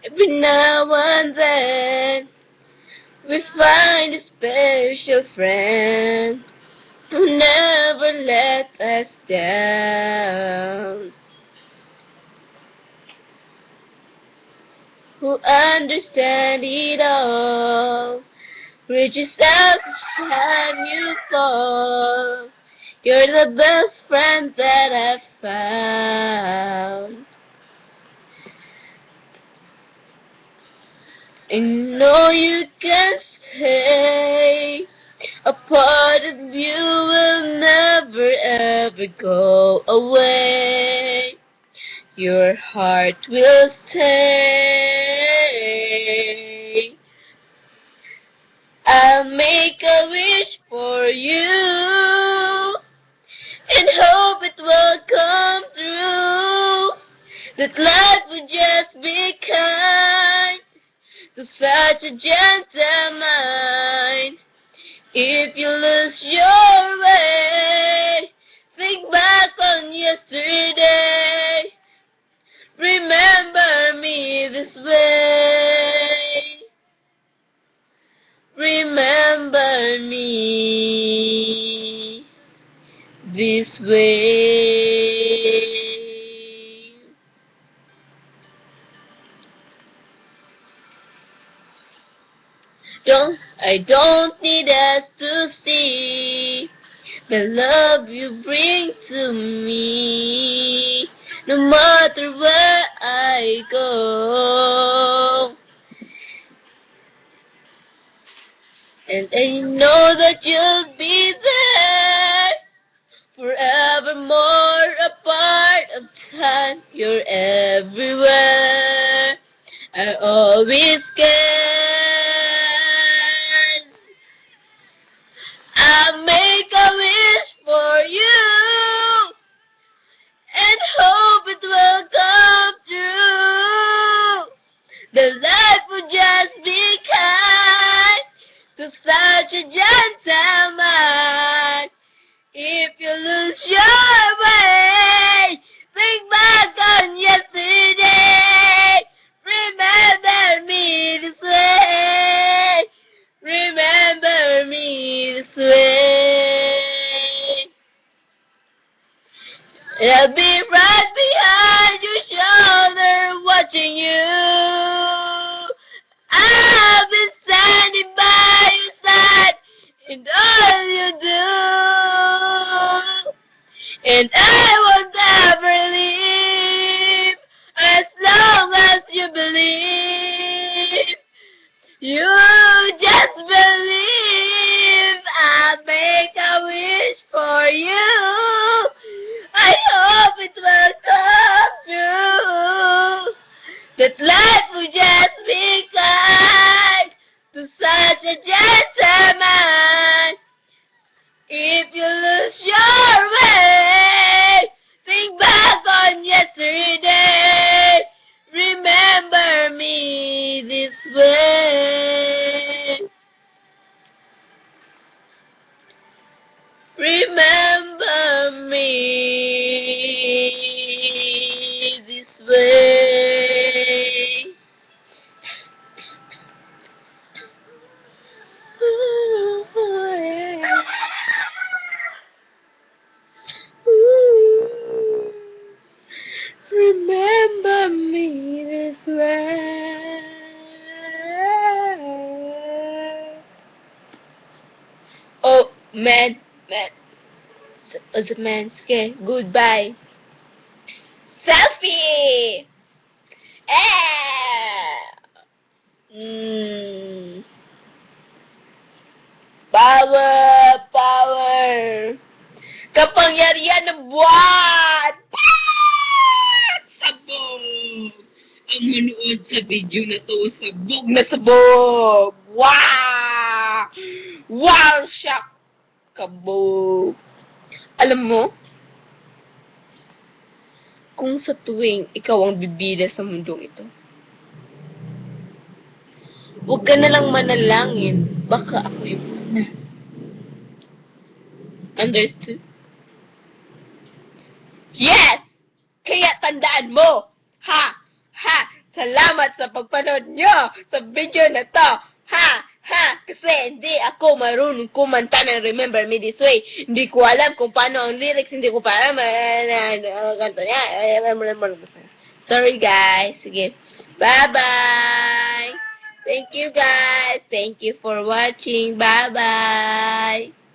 Every now and then, we find a special friend who never let us down, who understand it all, reaches out each time you fall. You're the best friend that I've found. I know you can stay. A part of you will never ever go away. Your heart will stay. I'll make a wish for you and hope it will come true. That life will just be kind to such a gentle mind. If you lose your way, think back on yesterday. Remember me this way. Remember me this way. I don't need us to see the love you bring to me, no matter where I go. And I know that you'll be there, forevermore a part of time. You're everywhere, I always care. I'll make a wish for you and hope it will come true. The life will just be kind to such a gentleman. If you lose your way, think back on yesterday. Remember me this way. Remember me this way. I'll be right behind your shoulder watching you. I'll be standing by your side in all you do. And I won't ever leave as long as you believe. You just believe. I'll make a wish for you. I hope it will come true. That life will just be kind to such a gentleman. If you lose your way, think back on yesterday. Remember me this way. Remember me this way. Ooh, yeah. Ooh. Remember me this way. Oh, man. Was it man? Okay, goodbye. Selfie! Eh! Power! Kapangyarihan ng buwan! Sabog! Ang manood sa video na to, sabog na sabog! Wow! Wow! Shock! Kabog! Alam mo, kung sa tuwing ikaw ang bibida sa mundong ito, huwag ka na lang manalangin, baka ako yung una. Understood? Yes! Kaya tandaan mo! Ha! Ha! Salamat sa pagpanood nyo sa video na to! Ha! Ha! Kasi hindi ako marunong kumanta ng Remember Me This Way. Hindi ko alam kung paano ang lyrics. Hindi ko pa alam. Ganto niya. Sorry guys. Sige. Bye-bye! Thank you guys. Thank you for watching. Bye-bye!